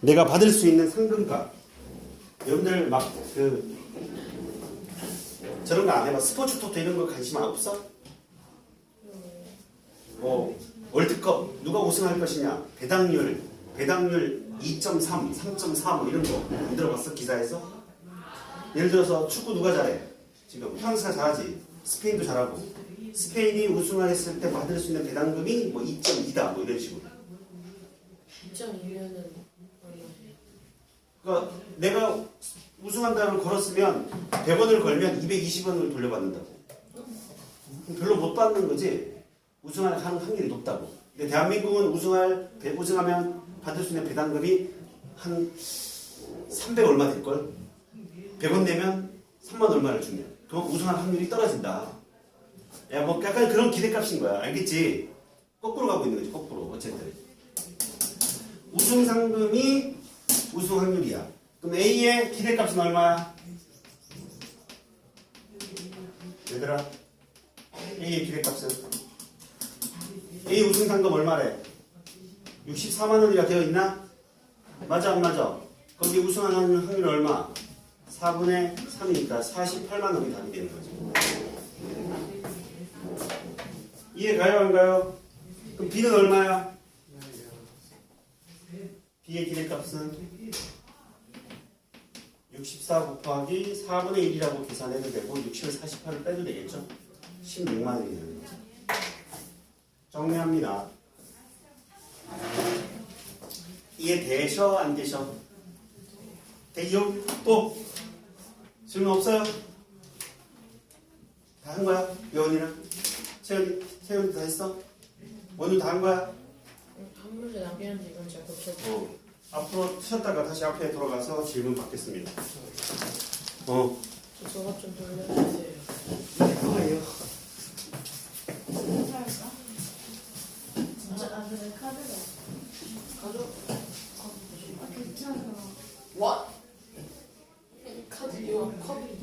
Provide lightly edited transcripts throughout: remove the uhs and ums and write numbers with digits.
내가 받을 수 있는 상금가. 여러분들 막 저런 거 안 해봐? 스포츠 토토 이런 거 관심 없어? 뭐 월드컵 누가 우승할 것이냐, 배당률 2.3, 3.4 뭐 이런 거 안 들어봤어? 기사에서? 예를 들어서 축구 누가 잘해? 지금 프랑스가 잘하지, 스페인도 잘하고. 스페인이 우승했을 때 받을 수 있는 배당금이 뭐 2.2다 뭐 이런 식으로. 2.2면은 그러니까 내가 우승한다는 걸었으면 100원을 걸면 220원을 돌려받는다고. 별로 못 받는 거지. 우승할 확률이 높다고. 근데 대한민국은 우승하면 받을 수 있는 배당금이 한 300 얼마 될걸? 100원 내면 3만 얼마를 주면 그럼 우승할 확률이 떨어진다. 야, 뭐 약간 그런 기대값인 거야. 알겠지? 거꾸로 가고 있는 거지, 거꾸로. 어쨌든 우승 상금이 우승 확률이야. 그럼 A의 기대값은 얼마야? 얘들아, A의 기대값은? A 우승 상금 얼마래? 64만 원이라 되어 있나? 맞아 안 맞아? 거기 우승하는 확률 얼마? 4분의 3이니까 48만 원이 답이 되는 거지. 이해 가요 안 가요? 그럼 B는 얼마야? B의 기대값은 64 곱하기 4분의 1이라고 계산해도 되고 60을 48을 빼도 되겠죠? 16만 원이 되는 거죠. 정리합니다. 이해되셔 안 되셔? 되요? 또? 질문 없어요? 다 한 거야? 여원이랑? 세연이 다 했어? 원우 다 한 거야? 한 문제 남겼는데 이건 제가 고쳐볼게요. 앞으로 쉬었다가 다시 앞에 돌아가서 질문 받겠습니다. 저것 좀 돌려주세요. 뭐예요? 아, 근데 카드가. 가져. 아, 괜찮아. What? 카드 이거 컵이.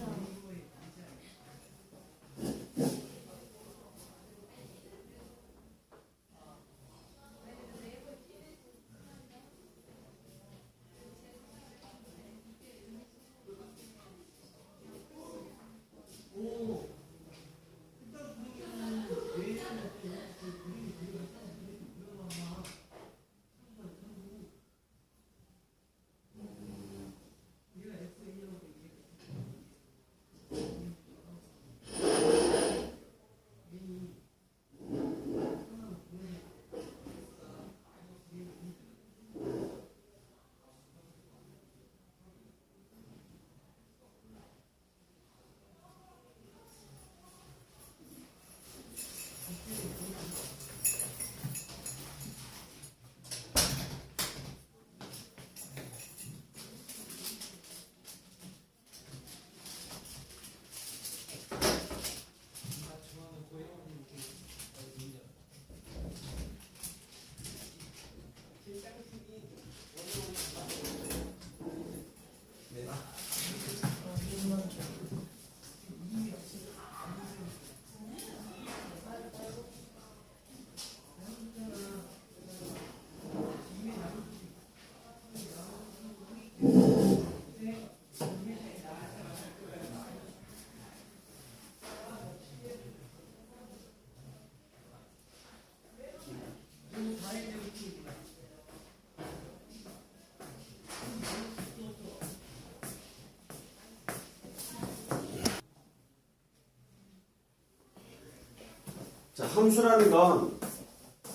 자, 함수라는 건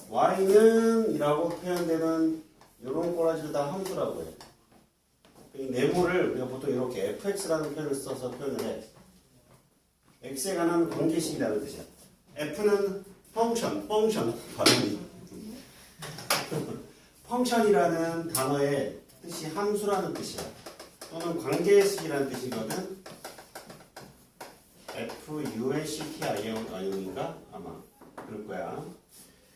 y는 이라고 표현되는 이런 꼬라지를 다 함수라고 해. 이 네모를 우리가 보통 이렇게 fx라는 표현을 써서 표현을 해. x에 관한 관계식이라는 뜻이야. f는 펑션 발음이. 펑션이라는 단어의 뜻이 함수라는 뜻이야. 또는 관계식이라는 뜻이거든. FUNCTIO인가? 아마 그럴 거야.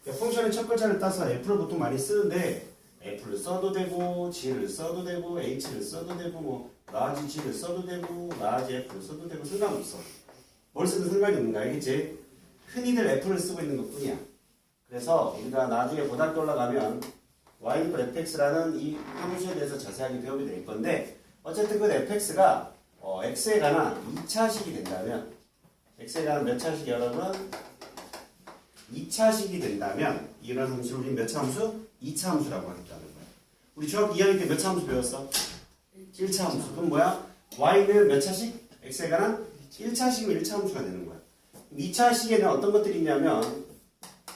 펑션의 첫 글자를 따서 F를 보통 많이 쓰는데 F를 써도 되고 G를 써도 되고 H를 써도 되고 뭐 라지 G를 써도 되고 라지 F를 써도 되고 상관없어. 뭘 쓰든 상관이 없는 거 알겠지? 흔히들 F를 쓰고 있는 것 뿐이야. 그래서 우리가 나중에 고등학교 올라가면 y 이퀄 fx라는 이 함수에 대해서 자세하게 배우게 될 건데 어쨌든 그 fx가 x에 관한 2차식이 된다면 x에 관한 몇 차식이 여러분? 2차식이 된다면 이런 함수를 우리 몇 차 함수? 2차 함수라고 하겠다는 거야. 우리 중학교 2학년 때 몇 차 함수 배웠어? 1차 함수. 그럼 뭐야? y는 몇 차식? x에 관한 1차식이면 1차 함수가 되는 거야. 2차식에는 어떤 것들이 있냐면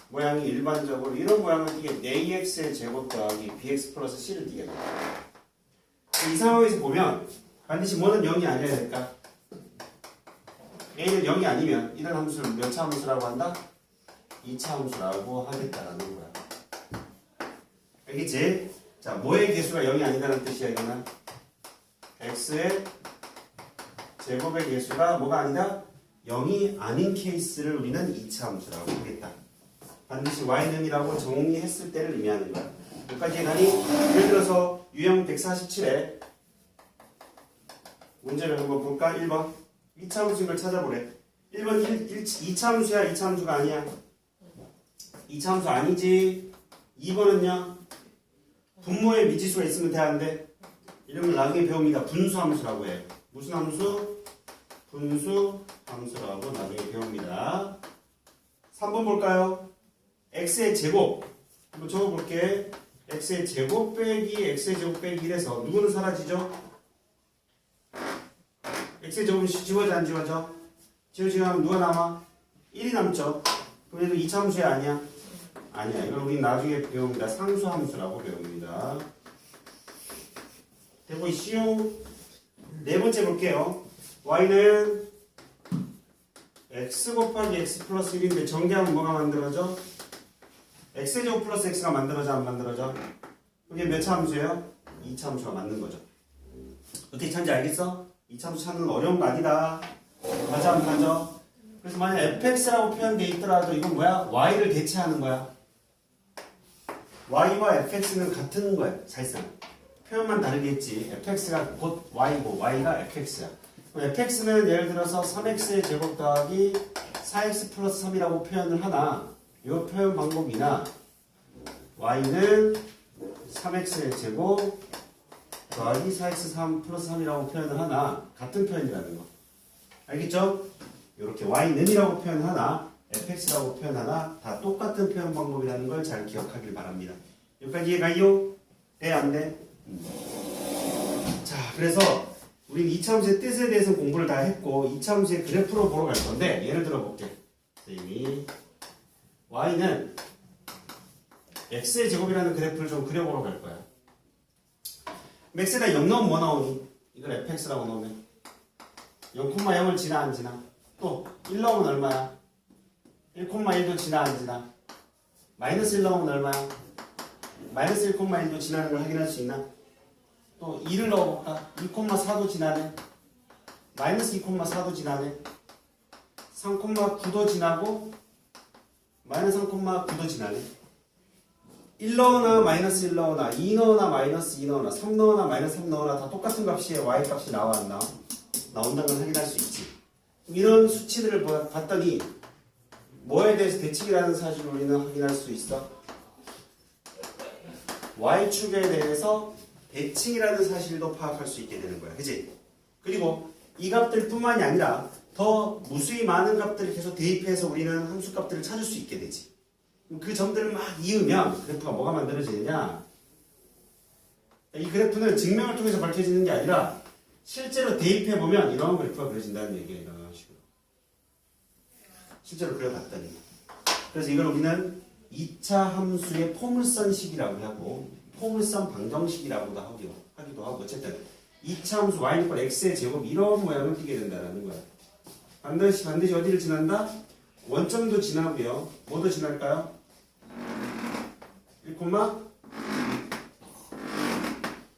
모양이 일반적으로 이런 모양을 띄게 ax의 제곱 더하기 bx 플러스 c를 띄게 돼. 이 상황에서 보면 반드시 뭐는 0이 아니어야 될까? a는 0이 아니면 이런 함수를 몇 차 함수라고 한다? 2차 함수라고 하겠다라는 거야. 알겠지? 자, 뭐의 개수가 0이 아니다는 뜻이야, 이거는? x의 제곱의 개수가 뭐가 아니다? 0이 아닌 케이스를 우리는 2차 함수라고 하겠다. 반드시 y는이라고 정의했을 때를 의미하는 거야. 여기까지 가니 예를 들어서 유형 147에 문제를 한번 볼까? 1번 2차 함수인 걸 찾아보래. 1번 2차 함수야? 2차 함수가 아니야? 2차 함수 아니지. 2번은요 분모에 미지수가 있으면 돼 안 돼? 이런 걸 나중에 배웁니다. 분수 함수라고 해요. 무슨 함수? 분수 함수라고 나중에 배웁니다. 3번 볼까요? x의 제곱 한번 적어볼게. x의 제곱 빼기 x의 제곱 빼기 1에서 누구는 사라지죠? x의 제곱은 지워져 안 지워져? 지워지면 누가 남아? 1이 남죠. 그럼 얘도 2차 함수야 아니야? 아니야. 이걸 우리 나중에 배웁니다. 상수 함수라고 배웁니다. 되고 있슈. 네 번째 볼게요. y는 x 곱하기 x 플러스 1인데 정리하면 뭐가 만들어져? x제곱 플러스 x가 만들어져 안 만들어져? 이게 몇 차 함수예요? 2차 함수가 맞는 거죠. 어떻게 찾는지 알겠어? 2차 함수 찾는 건 어려운 거 아니다. 맞아 안 맞아? 그래서 만약 fx라고 표현되어 있더라도 이건 뭐야? y를 대체하는 거야. y와 fx는 같은 거야. 사실상 표현만 다르게 했지. fx가 곧 y고 y가 fx야. fx는 예를 들어서 3x의 제곱 더하기 4x 플러스 3이라고 표현을 하나 이 표현 방법이나 y는 3x의 제곱 더하기 4x3 플러스 3이라고 표현을 하나 같은 표현이라는 거 알겠죠? 이렇게 y는이라고 표현하나 fx라고 표현하나 다 똑같은 표현 방법이라는 걸 잘 기억하길 바랍니다. 여기까지 이해가요? 돼? 안 돼? 자, 그래서 우린 2차 함수의 뜻에 대해서 공부를 다 했고 2차 함수의 그래프로 보러 갈 건데 예를 들어 볼게. 선생님이 y는 x의 제곱이라는 그래프를 좀 그려보러 갈 거야. x에다 0 넣으면 뭐 나오니? 이걸 fx라고 넣으면 0,0을 지나 안 지나? 또 1 넣으면 얼마야? 1,1도 지나 안 지나? 마이너스 1 넣으면 얼마야? 마이너스 1,1도 지나는 걸 확인할 수 있나? 또 2를 넣어볼까? 2,4도 지나네? 마이너스 2,4도 지나네? 3,9도 지나고 마이너스 3,9도 지나네? 1 넣으나 마이너스 1 넣으나 2 넣으나 마이너스 2 넣으나 3 넣으나 마이너스 3 넣으나 다 똑같은 값이에 y 값이 나와 안 나와? 나온다는 걸 확인할 수 있지. 이런 수치들을 봤더니 뭐에 대해서 대칭이라는 사실을 우리는 확인할 수 있어? y축에 대해서 대칭이라는 사실도 파악할 수 있게 되는 거야. 그치? 그리고 이 값들 뿐만이 아니라 더 무수히 많은 값들을 계속 대입해서 우리는 함수 값들을 찾을 수 있게 되지. 그 점들을 막 이으면 그래프가 뭐가 만들어지느냐? 이 그래프는 증명을 통해서 밝혀지는 게 아니라 실제로 대입해보면 이런 그래프가 그려진다는 얘기예요. 이런 식으로. 실제로 그려봤더니. 그래서 이걸 우리는 2차 함수의 포물선식이라고 하고 포물선 방정식이라고도 하기도 하고 어쨌든 2차 함수 y 이퀄 x의 제곱 이런 모양을 띠게 된다는 거야. 반드시 어디를 지난다? 원점도 지나고요. 뭐도 지날까요?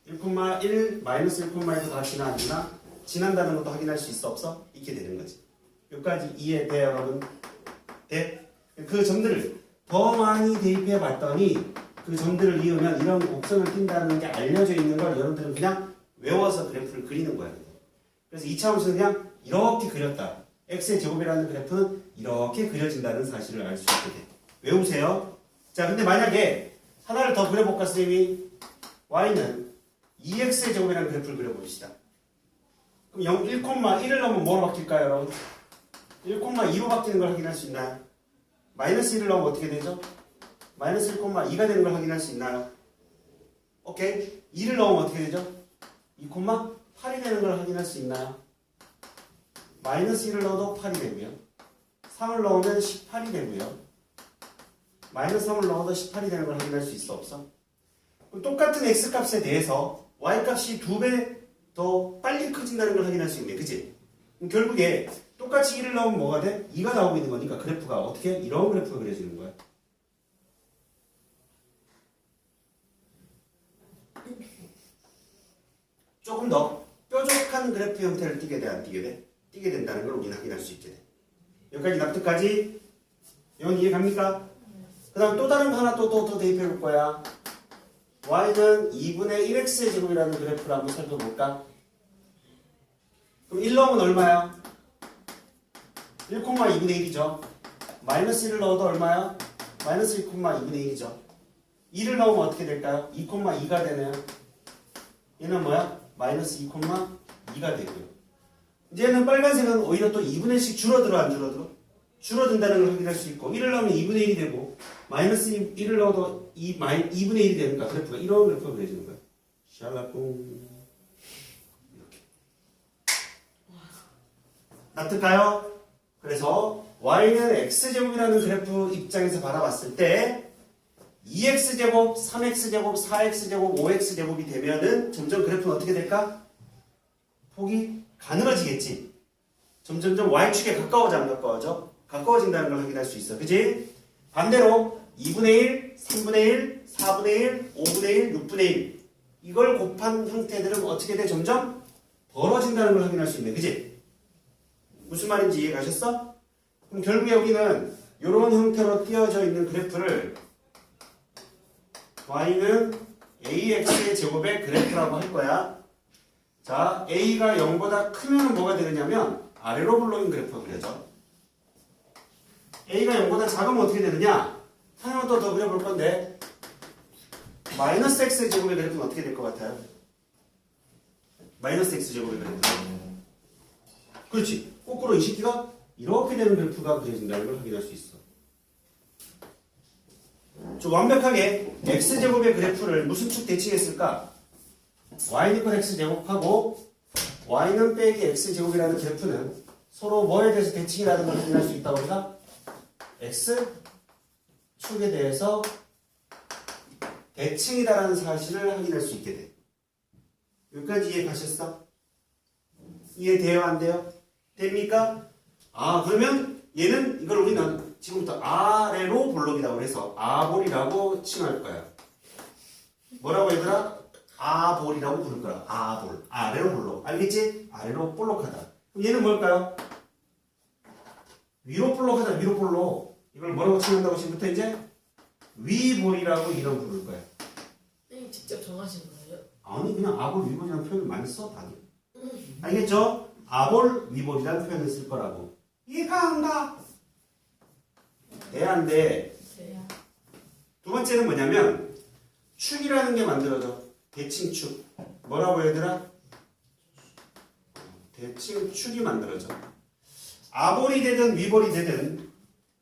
1,1 마이너스 1,1도 다 지나 안 지나? 지난다는 것도 확인할 수 있어 없어? 있게 되는 거지. 여기까지 이해돼 여러분? 돼? 그 점들을 더 많이 대입해 봤더니 그 점들을 이으면 이런 곡선을 띈다는 게 알려져 있는 걸 여러분들은 그냥 외워서 그래프를 그리는 거야. 그래서 2차 함수는 그냥 이렇게 그렸다. x의 제곱이라는 그래프는 이렇게 그려진다는 사실을 알 수 있게 돼. 외우세요. 자, 근데 만약에 하나를 더 그려볼까 선생님이? y는 2x의 제곱이라는 그래프를 그려봅시다. 그럼 1,1을 넣으면 뭐로 바뀔까요 여러분? 1,2로 바뀌는 걸 확인할 수 있나요? 마이너스 1을 넣으면 어떻게 되죠? 마이너스 1,2가 되는 걸 확인할 수 있나요? 오케이. 2를 넣으면 어떻게 되죠? 2,8이 되는 걸 확인할 수 있나요? 마이너스 1을 넣어도 8이 되고요. 3을 넣으면 18이 되고요. 마이너스 3을 넣어도 18이 되는 걸 확인할 수 있어 없어? 그럼 똑같은 x값에 대해서 y값이 2배 더 빨리 커진다는 걸 확인할 수 있네. 그치? 그럼 결국에 똑같이 1을 넣으면 뭐가 돼? 2가 나오고 있는 거니까 그래프가 어떻게? 이런 그래프가 그려지는 거야. 조금 더 뾰족한 그래프 형태를 띠게 돼, 안 띠게 돼? 띠게 된다는 걸 우리는 확인할 수 있게 돼. 여기까지 납득까지? 이건 이해 갑니까? 그 다음 또 다른 거 하나 또 대입해 볼 거야. y는 2분의 1x의 제곱이라는 그래프를 한번 살펴볼까? 그럼 1 넣으면 얼마야? 1,2분의 1이죠. 마이너스 1을 넣어도 얼마야? 마이너스 1,2분의 1이죠. 2를 넣으면 어떻게 될까요? 2,2가 되네요. 얘는 뭐야? 마이너스 2,2가 되고요. 이제는 빨간색은 오히려 또 2분의 1씩 줄어들어 안 줄어들어? 줄어든다는 걸 확인할 수 있고 1을 넣으면 2분의 1이 되고 마이너스 1을 넣어도 2분의 1이 되니까 그래프가 이런 그래프가 그려지는 거야. 샬라꿍 이렇게. 납득가요? 그래서 y는 x제곱이라는 그래프 입장에서 바라봤을 때 2x제곱, 3x제곱, 4x제곱, 5x제곱이 되면은 점점 그래프는 어떻게 될까? 폭이 가늘어지겠지. 점점점 y축에 가까워져 안 가까워져? 가까워진다는 걸 확인할 수 있어. 그지? 반대로 2분의 1, 3분의 1, 4분의 1, 5분의 1, 6분의 1 이걸 곱한 형태들은 어떻게 돼? 점점 벌어진다는 걸 확인할 수 있네. 그지? 무슨 말인지 이해 가셨어? 그럼 결국에 여기는 이런 형태로 띄어져 있는 그래프를 y는 ax의 제곱의 그래프라고 할 거야. 자, a가 0보다 크면 뭐가 되느냐면 아래로 굴러있는 그래프가 그려져. a가 0보다 작으면 어떻게 되느냐? 하나만 더 그려볼 건데 마이너스 x의 제곱의 그래프는 어떻게 될 것 같아요? 마이너스 x 제곱의 그래프. 그렇지. 거꾸로 이 식기가 이렇게 되는 그래프가 그려진다는 걸 확인할 수 있어. 좀 완벽하게 x제곱의 그래프를 무슨 축 대칭했을까? y는 x제곱하고 y는 빼기 x제곱이라는 그래프는 서로 뭐에 대해서 대칭이라는 걸 확인할 수 있다고 우리가 x축에 대해서 대칭이다라는 사실을 확인할 수 있게 돼. 여기까지 이해 가셨어? 이해돼요? 안 돼요? 됩니까? 아, 그러면 얘는 이걸 우리는 지금부터 아래로 볼록이라고 해서 아볼이라고 칭할 거야. 뭐라고 얘들아? 아볼이라고 부를 거야. 아볼. 아래로 볼록. 알겠지? 아래로 볼록하다. 그럼 얘는 뭘까요? 위로 볼록하다. 위로 볼록. 이걸 뭐라고 칭한다고 지금부터 이제? 위볼이라고 이름 부를 거야. 선생님 직접 정하신 거예요? 아니 그냥 아볼 위볼이라는 표현을 많이 써 다들. 알겠죠? 아볼 위볼이라는 표현을 쓸 거라고. 이해가 안 가? 돼 안 돼? 네. 두 번째는 뭐냐면 축이라는 게 만들어져. 대칭축. 뭐라고 얘들아? 대칭축이 만들어져. 아볼이 되든 위볼이 되든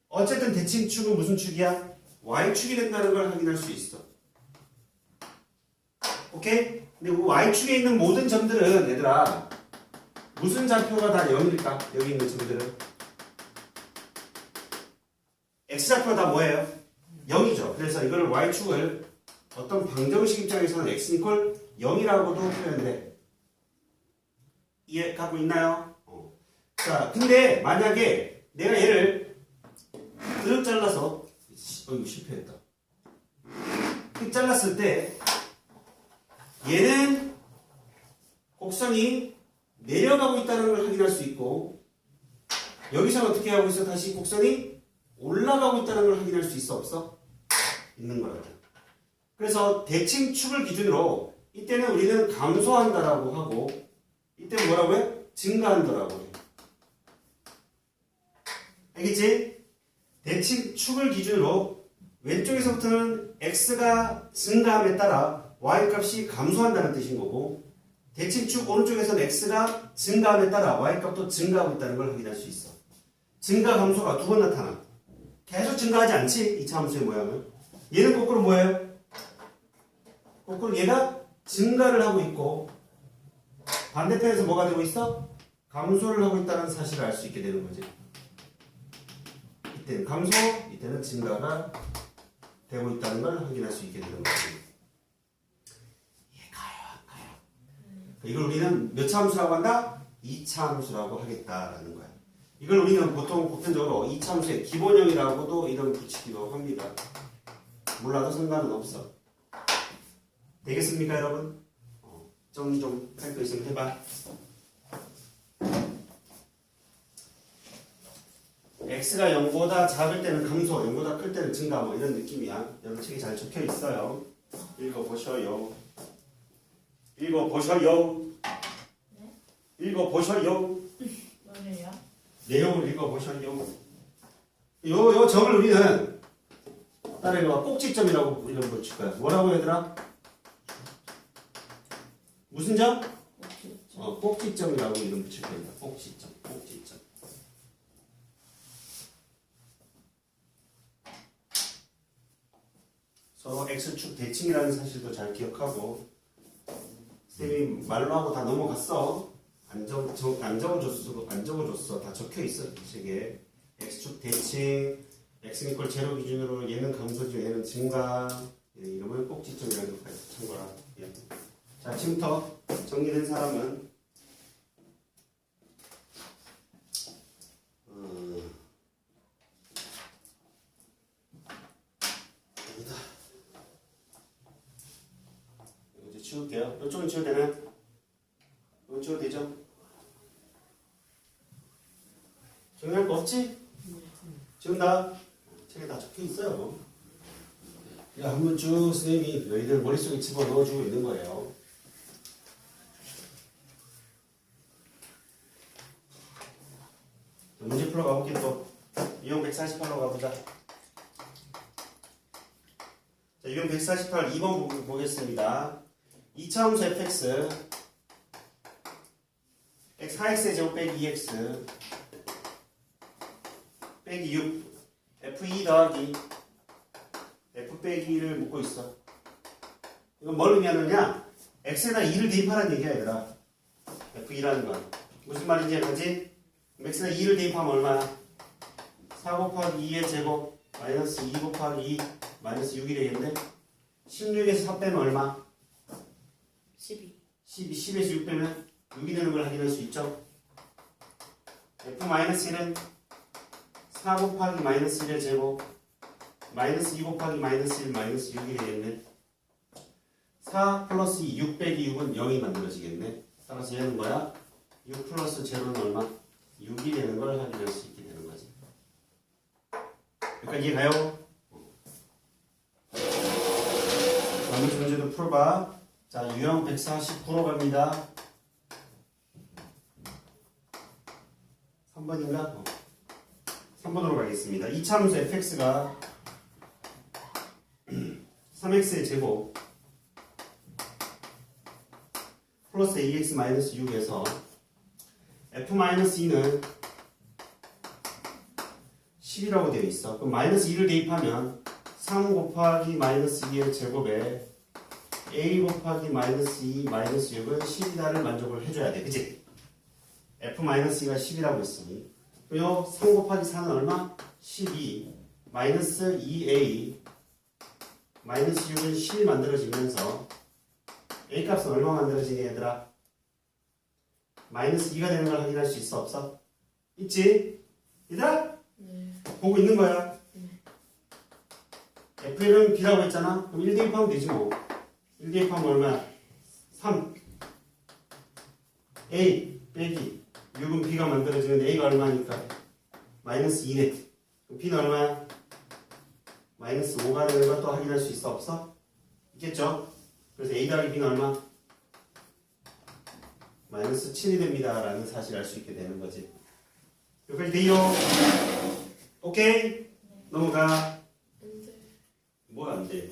어쨌든 대칭축은 무슨 축이야? y축이 된다는 걸 확인할 수 있어. 오케이? 근데 y축에 있는 모든 점들은 얘들아 무슨 좌표가 다 0일까? 여기 있는 점들은 x좌표가 다 뭐예요? 0이죠. 그래서 이걸 y축을 어떤 방정식 입장에서는 x 이퀄 0이라고도 표현돼. 이해 가고 있나요? 자, 근데 만약에 내가 얘를 드륵 잘라서 이거 실패했다. 이 잘랐을 때 얘는 곡선이 내려가고 있다는 걸 확인할 수 있고 여기서는 어떻게 하고 있어? 다시 곡선이 올라가고 있다는 걸 확인할 수 있어? 없어? 있는 거라고. 그래서 대칭축을 기준으로 이때는 우리는 감소한다라고 하고 이때는 뭐라고 해? 증가한다라고 해. 알겠지? 대칭축을 기준으로 왼쪽에서부터는 x가 증가함에 따라 y값이 감소한다는 뜻인 거고 대칭축 오른쪽에서는 x가 증가함에 따라 y값도 증가하고 있다는 걸 확인할 수 있어. 증가 감소가 두 번 나타나. 계속 증가하지 않지? 2차 함수의 모양은. 얘는 거꾸로 뭐예요? 거꾸로 얘가 증가를 하고 있고 반대편에서 뭐가 되고 있어? 감소를 하고 있다는 사실을 알 수 있게 되는 거지. 이때는 감소, 이때는 증가가 되고 있다는 걸 확인할 수 있게 되는 거지. 가요, 안 가요? 이걸 우리는 몇 차 함수라고 한다? 2차 함수라고 하겠다라는 거야. 이걸 우리는 보통 보편적으로 2차 함수의 기본형이라고도 이름 붙이기도 합니다. 몰라도 상관은 없어. 되겠습니까, 여러분? 정리 좀 할 거 있으면 해봐. x가 0보다 작을 때는 감소, 0보다 클 때는 증가 뭐 이런 느낌이야. 여러분 책에 잘 적혀 있어요. 읽어보셔요. 읽어보셔요. 읽어보셔요. 뭐래요? 내용을 읽어보셔요. 요 점을 우리는 따라해봐. 꼭지점이라고 이름 붙일 거야. 뭐라고 얘들아? 무슨 점? 꼭지점이라고 이름 붙일 겁니다. 꼭지점, 꼭지점. 서로 x축 대칭이라는 사실도 잘 기억하고 쌤이 말로 하고 다 넘어갔어. 안 적어줬어. 다 적혀있어. 이 책에. x축 대칭, x는 이퀄 제로 기준으로 얘는 감소죠. 얘는 증가. 이름을 꼭지점이라는 것까지 참고라. 예. 자, 지금부터 정리된 사람은 여기다. 이거 이제 치울게요. 이쪽은 치워도 되나요? 이건 치워도 되죠? 정리할 거 없지? 지운다. 책에 다 적혀 있어요. 야, 한번 쭉 선생님이 너희들 머릿속에 집어넣어주고 있는 거예요. 문제 풀러 가볼게 또. 유형 148로 가보자. 자, 유형 148 2번 보겠습니다. 2차 함수 fx x 4x의 제곱 빼기 2x 빼기 6 f2 더하기 f 빼기 1을 묻고 있어. 이건 뭘 의미하느냐? x에다 2를 대입하라는 얘기야 얘들아. f2라는 건 무슨 말인지 알지? x에다 2를 대입하면 얼마야? 4 곱하기 2의 제곱 마이너스 2 곱하기 2 마이너스 6이 되겠네. 16에서 4 빼면 얼마? 12. 10에서 6 빼면 6이 되는 걸 확인할 수 있죠. f-1은 4 곱하기 마이너스 1의 제곱 마이너스 2 곱하기 마이너스 1 마이너스 6이 되겠네. 4 플러스 2 6 빼기 6은 0이 만들어지겠네. 따라서 얘는 뭐야? 6 플러스 제로는 얼마? 6이 되는 걸 확인할 수 있게 되는 거지. 여기까지 이해가요? 나머지 문제도 풀어봐. 자, 유형 149로 갑니다. 3번인가? 3번으로 가겠습니다. 2차 함수 fx가 3x의 제곱 플러스 ax 마이너스 6에서 f-2는 10이라고 되어 있어. 그럼 마이너스 2를 대입하면 3 곱하기 마이너스 2의 제곱에 a 곱하기 마이너스 2 마이너스 6은 10이다를 만족을 해줘야 돼. 그치? f-2가 10이라고 했으니 그리고 3 곱하기 4는 얼마? 12 마이너스 2a 마이너스 6은 10이 만들어지면서 a 값은 얼마 만들어지니 얘들아? 마이너스 2가 되는 걸 확인할 수 있어 없어? 있지? 얘들아? 네. 보고 있는 거야. f는 b라고 했잖아. 그럼 1 대입하면 되지 뭐. 1 대입하면 얼마야? 3 a 빼기 6은 b가 만들어지면 a가 얼마니까? 마이너스 2네. 그럼 b는 얼마야? 마이너스 5가 되는 걸 또 확인할 수 있어 없어? 있겠죠? 그래서 a 더하기 b는 얼마? 마이너스 7이 됩니다 라는 사실을 알 수 있게 되는 거지. 여기까지 돼요? 오케이? 넘어가. 근데 뭐 안 돼?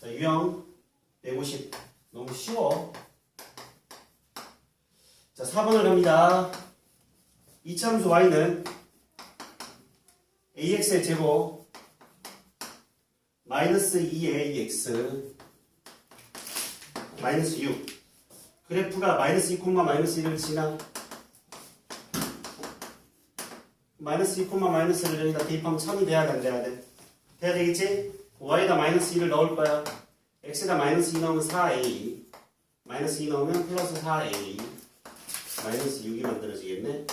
자, 유형 150. 너무 쉬워. 자, 4번을 갑니다. 이차함수 y는 ax의 제곱 마이너스 2ax 마이너스 6. 그래프가 마이너스 2, 마이너스 1을 지나 마이너스 2, 마이너스를 여기다 대입하면 1000이 돼야 돼, 안 돼야 돼? 돼야 되겠지? y에다 마이너스 2를 넣을 거야. x에다 마이너스 2 넣으면 4a 마이너스 2 넣으면 플러스 4a 마이너스 6이 만들어지겠네.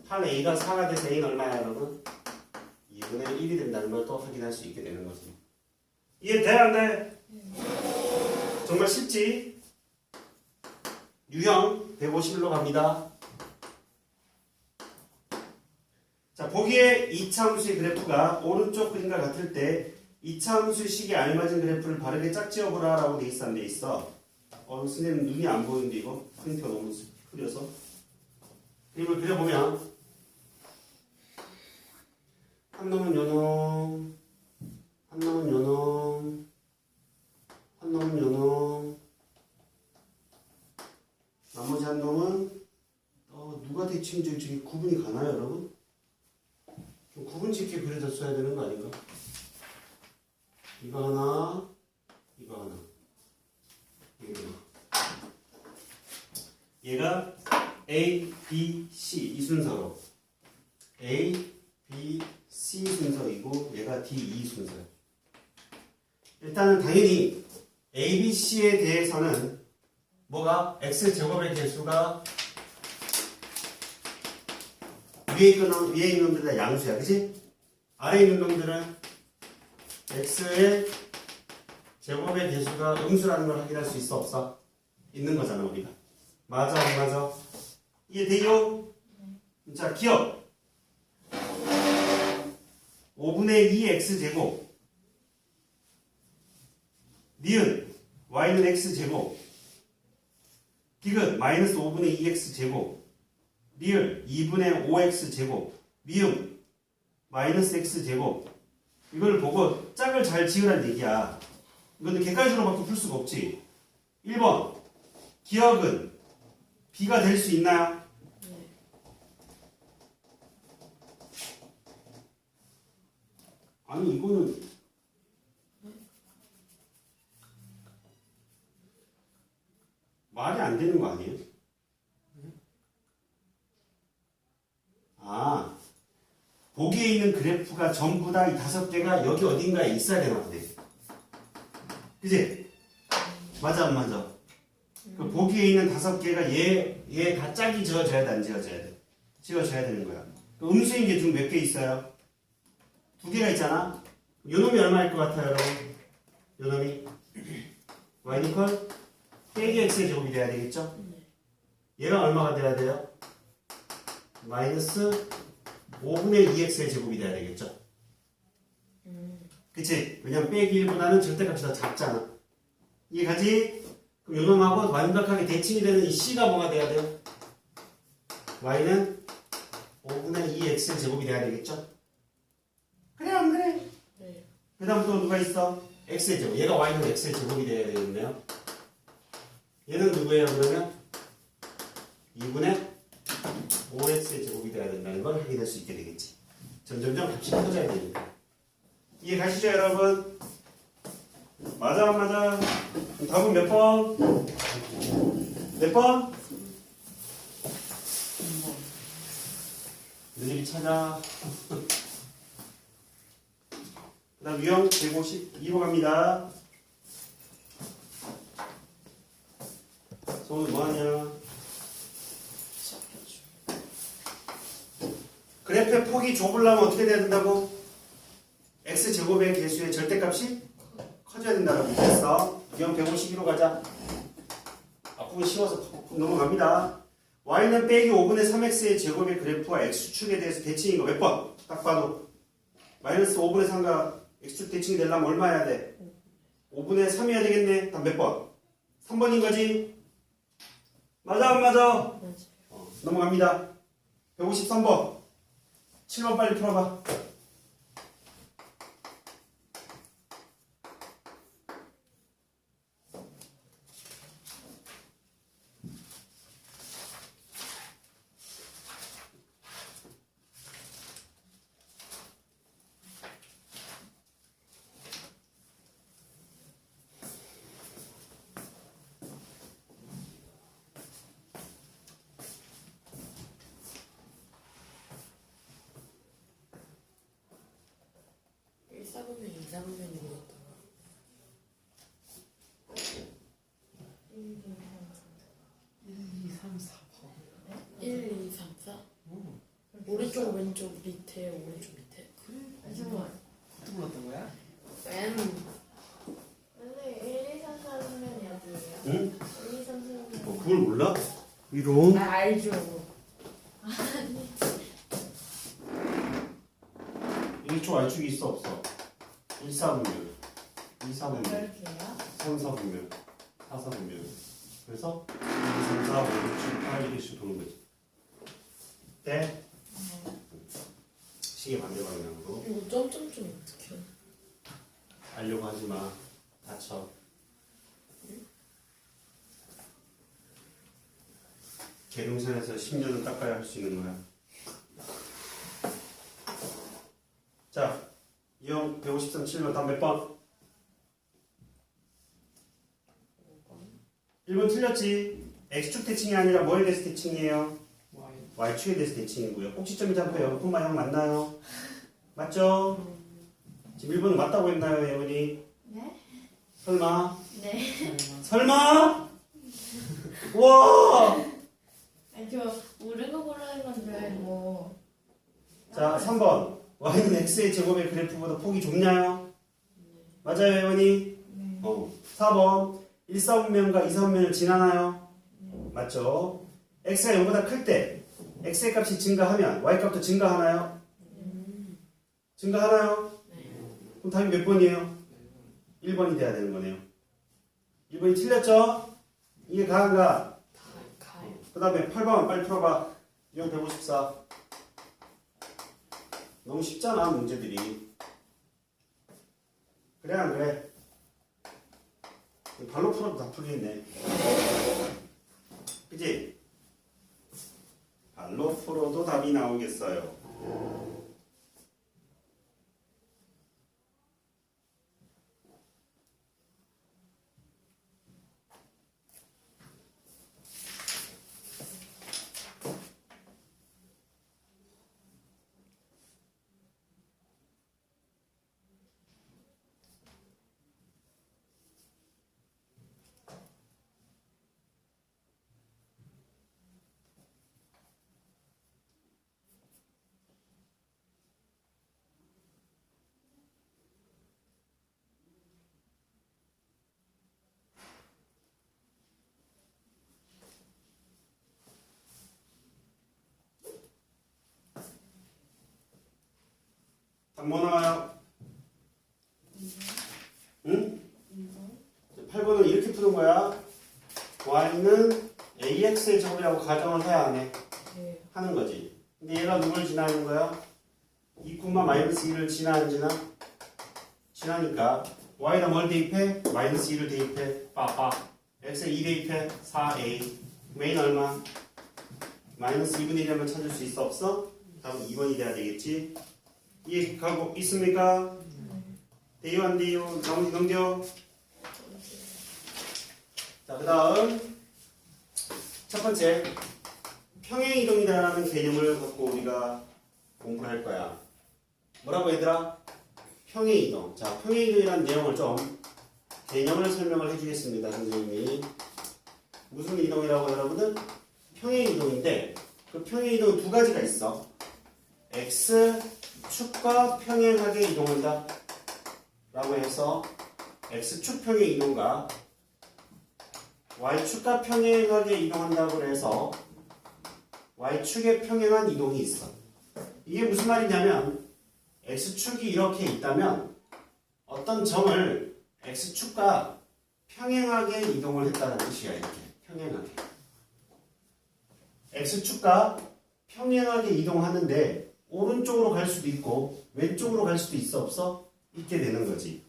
8a가 4가 돼서 a는 얼마야 여러분? 2분의 1이 된다는 걸 또 확인할 수 있게 되는 거지. 이해 돼? 안 돼? 정말 쉽지? 유형 151로 갑니다. 자, 보기에 이차함수의 그래프가 오른쪽 그림과 같을 때 이차함수식에 알맞은 그래프를 바르게 짝지어보라 라고 돼 있어, 안 돼 있어? 선생님 눈이 안 보이는데 이거? 프린트가 너무 흐려서. 그림을 그려보면 한 놈은 요놈, 한 놈은 요놈, 한 놈은 요놈, 나머지 한 놈은 누가 대칭 저기 구분이 가나요 여러분? 좀 구분 짓게 그려졌어야 되는 거 아닌가? 이거 하나, 이거 하나, 이거 하나. 얘가 A, B, C 이 순서로 A, B, C 순서이고 얘가 D, E 순서예요. 일단은 당연히 A, B, C에 대해서는 뭐가 X제곱의 개수가 위에 있는 놈들은 다 양수야, 그치? 아래에 있는 놈들은 X의 제곱의 개수가 음수라는 걸 확인할 수 있어, 없어? 있는 거잖아, 우리가. 맞아, 안 맞아? 이해돼요? 자, 기억. 5분의 2 X제곱. 니은 Y는 X제곱. 디귿 마이너스 5분의 2X제곱. 리을 2분의 5X제곱. 미음 마이너스 X제곱. 이걸 보고 짝을 잘 지으라는 얘기야. 이거는 객관식으로밖에 풀 수가 없지. 1번 기억은 B가 될 수 있나요? 아니 이거는 말이 안 되는 거 아니에요? 아, 보기에 있는 그래프가 전부 다 이 5개가 여기 어딘가에 있어야 되나 보네. 그치? 맞아 안 맞아? 그 보기에 있는 5개가 얘 다 짝이 지어져야 돼, 안 지어져야 돼? 지어져야 되는 거야. 그 음수인 게 지금 몇 개 있어요? 2개가 있잖아? 요놈이 얼마일 것 같아요, 여러분? 요놈이 y 이퀄 빼기 x의 제곱이 돼야 되겠죠? 얘가 얼마가 돼야 돼요? 마이너스 5분의 2x의 제곱이 돼야 되겠죠? 그치? 왜냐면 빼기 1보다는 절대값이 더 작잖아. 이해가지? 그럼 요놈하고 완벽하게 대칭이 되는 이 c가 뭐가 돼야 돼요? y는 5분의 2x의 제곱이 돼야 되겠죠? 그래 안 그래? 네. 그 다음 또 누가 있어? x의 제곱. 얘가 y는 x의 제곱이 돼야 되겠네요. 얘는 누구예요 그러면? 2분의 5x의 제곱이 돼야 된다는 걸 확인할 수 있게 되겠지. 점점점 값이 커져야 되니까. 이해 가시죠 여러분? 맞아 안 맞아? 그럼 답은 몇 번? 몇 번? 너희들이 찾아. 그 다음 유형 152로 갑니다. 손은 뭐하냐? 그래프의 폭이 좁으려면 어떻게 돼야 된다고? x제곱의 개수의 절대값이 커져야 된다고 했어. 유형 152로 가자. 앞부분 쉬워서 넘어갑니다. y는 빼기 5분의 3x의 제곱의 그래프와 x축에 대해서 대칭인 거 몇 번? 딱 봐도 마이너스 5분의 3과 x축 대칭이 되려면 얼마 해야 돼? 5분의 3이어야 되겠네. 다음 몇 번? 3번인 거지? 맞아 안 맞아? 넘어갑니다. 153번 7번 빨리 풀어봐. 1사분면 2사분면이 묻었다. 1, 2, 3, 4. 1, 2, 3, 4? 오른쪽 왼쪽 밑에 오른쪽 밑에. 잠깐만. 어떻게 불렀던 거야? M. 선생님 1, 2, 3, 4면 어디예요? 응? 1, 2, 3, 4면 그걸 몰라? 이런. 알죠. 1초 Y축이 있어 없어? 1, 4분면 2, 4분면 이렇게요? 3, 4분면 4, 4분면 그래서 1, 2, 3, 4, 5, 6, 7, 8 이렇게 도는 거지. 네? 시계 반대 방향으로 이거 점점점 어떻게 해? 알려고 하지 마. 다쳐. 계룡산에서 10년은 닦아야 할 수 있는 거야. 자, 이형 153, 7번 다음 몇 번? 1번 틀렸지? X축 대칭이 아니라 뭐에 대해서 대칭이에요? Y. Y축에 대해서 대칭이고요. 꼭지점이 잡고 0콤마 0 맞나요? 맞죠? 지금 1번은 맞다고 했나요, 예원이? 네? 설마? 네. 설마? 와! 아니 저 모르고 고르는 건 줄 알고. 자, 3번. Y는 X의 제곱의 그래프보다 폭이 좁나요? 맞아요, 예원이? 네. 4번. 1사분면과 2사분면을 지나나요? 맞죠? X가 0보다 클 때 X의 값이 증가하면 Y 값도 증가하나요? 증가하나요? 그럼 답이 몇 번이에요? 1번이 돼야 되는 거네요. 1번이 틀렸죠? 이게 가한가? 가요. 그 다음에 8번 빨리 풀어봐. 유형 154. 너무 쉽잖아 문제들이. 그래 안 그래? 발로 풀어도 다 풀리겠네. 그치? 발로 풀어도 답이 나오겠어요. 답 뭐 나와요? 응? 8번은 이렇게 푸는 거야. y는 ax의 제곱이라고 가정을 해야 안 해? 네. 하는 거지. 근데 얘가 누굴 지나는 거야? 2, 마이너스 2를 지나 안 지나? 지나니까 y에다 뭘 대입해? 마이너스 2를 대입해. 빠빠. x에 2 대입해. 4a. 메인 얼마? 마이너스 2분의 1 하면 찾을 수 있어 없어? 다음 2번이 돼야 되겠지? 이해가고 있습니까? 돼요 안 돼요? 나머지 넘겨. 자, 그 다음 첫 번째 평행이동이라는 개념을 갖고 우리가 공부를 할 거야. 뭐라고 얘들아? 평행이동. 자, 평행이동이라는 내용을 좀 개념을 설명을 해주겠습니다. 선생님이. 무슨 이동이라고 여러분은? 평행이동인데 그 평행이동은 두 가지가 있어. X축과 평행하게 이동한다 라고 해서 X축 평행 이동과 Y축과 평행하게 이동한다고 해서 Y축에 평행한 이동이 있어. 이게 무슨 말이냐면 X축이 이렇게 있다면 어떤 점을 X축과 평행하게 이동을 했다는 뜻이야. 이렇게 평행하게 X축과 평행하게 이동하는데 오른쪽으로 갈 수도 있고 왼쪽으로 갈 수도 있어 없어? 있게 되는 거지.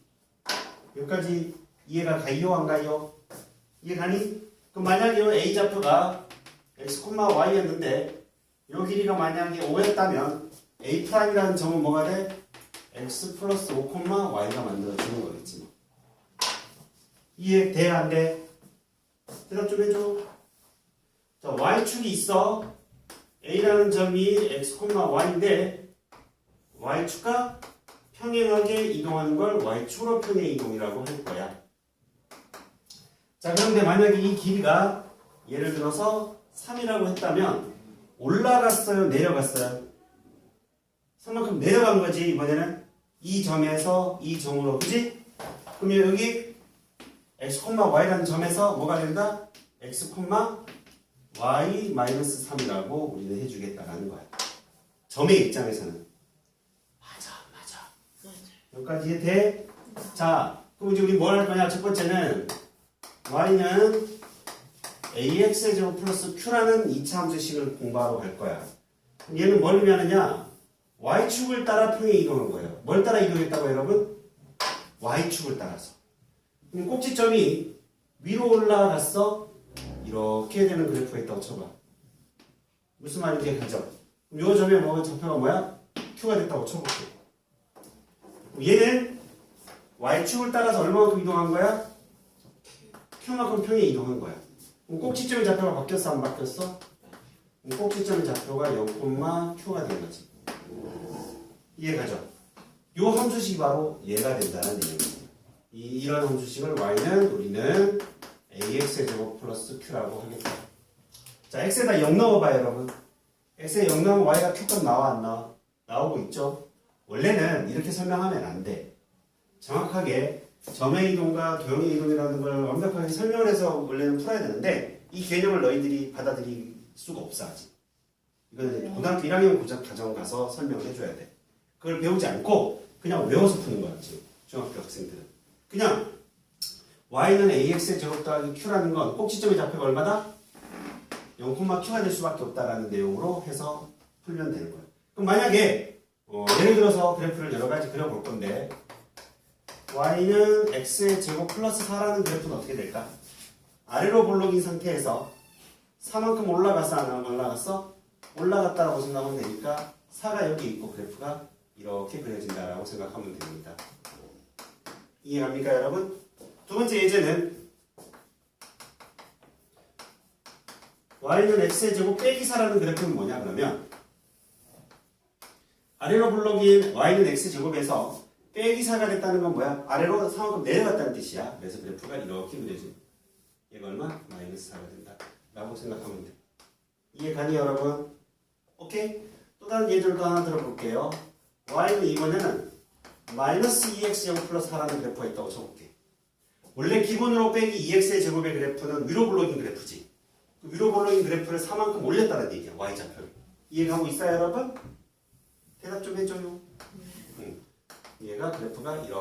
여기까지 이해가 가요 안 가요? 이해가니? 그럼 만약에 이 A좌표가 x, y였는데 이 길이가 만약에 5였다면 A'이라는 점은 뭐가 돼? x 플러스 5, y가 만들어지는 거겠지 뭐. 이해 돼? 안 돼? 대답 좀 해줘. 자, y축이 있어. A라는 점이 x, y인데 y축과 평행하게 이동하는 걸 y축으로 평행 이동이라고 할 거야. 자, 그런데 만약에 이 길이가 예를 들어서 3이라고 했다면 올라갔어요, 내려갔어요? 3만큼 내려간 거지. 이번에는 이 점에서 이 점으로, 그지? 그러면 여기 x, y라는 점에서 뭐가 된다? x, y-3이라고 우리는 해주겠다라는 거야. 점의 입장에서는. 맞아. 여기까지 돼? 자, 그럼 이제 우리 뭘 할 거냐? 첫 번째는 y는 ax의 제곱 플러스 q라는 2차 함수식을 공부하러 갈 거야. 그럼 얘는 뭘 의미하느냐? y축을 따라 평행 이동한 거예요. 뭘 따라 이동했다고 여러분? y축을 따라서. 그럼 꼭지점이 위로 올라갔어? 이렇게 되는 그래프가 있다고 쳐봐. 무슨 말인지 가죠? 그럼 요 점에 뭐 좌표가 뭐야? q가 됐다고 쳐볼게. 그럼 얘는 y축을 따라서 얼마만큼 이동한 거야? q만큼 평행 이동한 거야. 그럼 꼭지점의 좌표가 바뀌었어? 안 바뀌었어? 그럼 꼭지점의 좌표가 0, q가 된 거지. 이해가죠? 요 함수식이 바로 얘가 된다는 얘기입니다. 이런 함수식을 y는 우리는 ax의 제곱 플러스 q라고 하겠다. 자, x에다 0 넣어봐요, 여러분. x에 0 넣으면 y가 q값 나와, 안 나와? 나오고 있죠? 원래는 이렇게 설명하면 안 돼. 정확하게 점의 이동과 도형의 이동이라는 걸 완벽하게 설명을 해서 원래는 풀어야 되는데 이 개념을 너희들이 받아들일 수가 없어, 아직. 이거는 고등학교 1학년 과정 가서 설명을 해줘야 돼. 그걸 배우지 않고 그냥 외워서 푸는 거야, 지금. 중학교 학생들은. 그냥 y는 ax의 제곱 더하기 q라는 건 꼭지점의 좌표가 얼마다? 0, q가 될 수밖에 없다라는 내용으로 해서 풀면 되는 거예요. 그럼 만약에 예를 들어서 그래프를 여러 가지 그려볼 건데 y는 x의 제곱 플러스 4라는 그래프는 어떻게 될까? 아래로 볼록인 상태에서 4만큼 올라갔어, 안 올라갔어? 올라갔다라고 생각하면 되니까 4가 여기 있고 그래프가 이렇게 그려진다라고 생각하면 됩니다. 이해갑니까, 여러분? 두 번째 예제는 y는 x의 제곱 빼기 4라는 그래프는 뭐냐 그러면 아래로 블록인 y는 x 제곱에서 빼기 4가 됐다는 건 뭐야? 아래로 4만큼 내려갔다는 뜻이야. 그래서 그래프가 이렇게 그려진. 얘가 얼마? 마이너스 4가 된다 라고 생각하면 돼. 이해가니 여러분? 오케이? 또 다른 예절도 하나 들어볼게요. y는 이번에는 마이너스 2x 제곱 플러스 4라는 그래프가 있다고 쳐볼게. 원래 기본으로 빼기 2x의 제곱의 그래프는 위로 블록인 그래프지. 그 위로 블록인 그래프를 4만큼 올렸다는 얘기야. y좌표를. 이해가고 있어요, 여러분? 대답 좀 해줘요. 얘가 그래프가 이렇게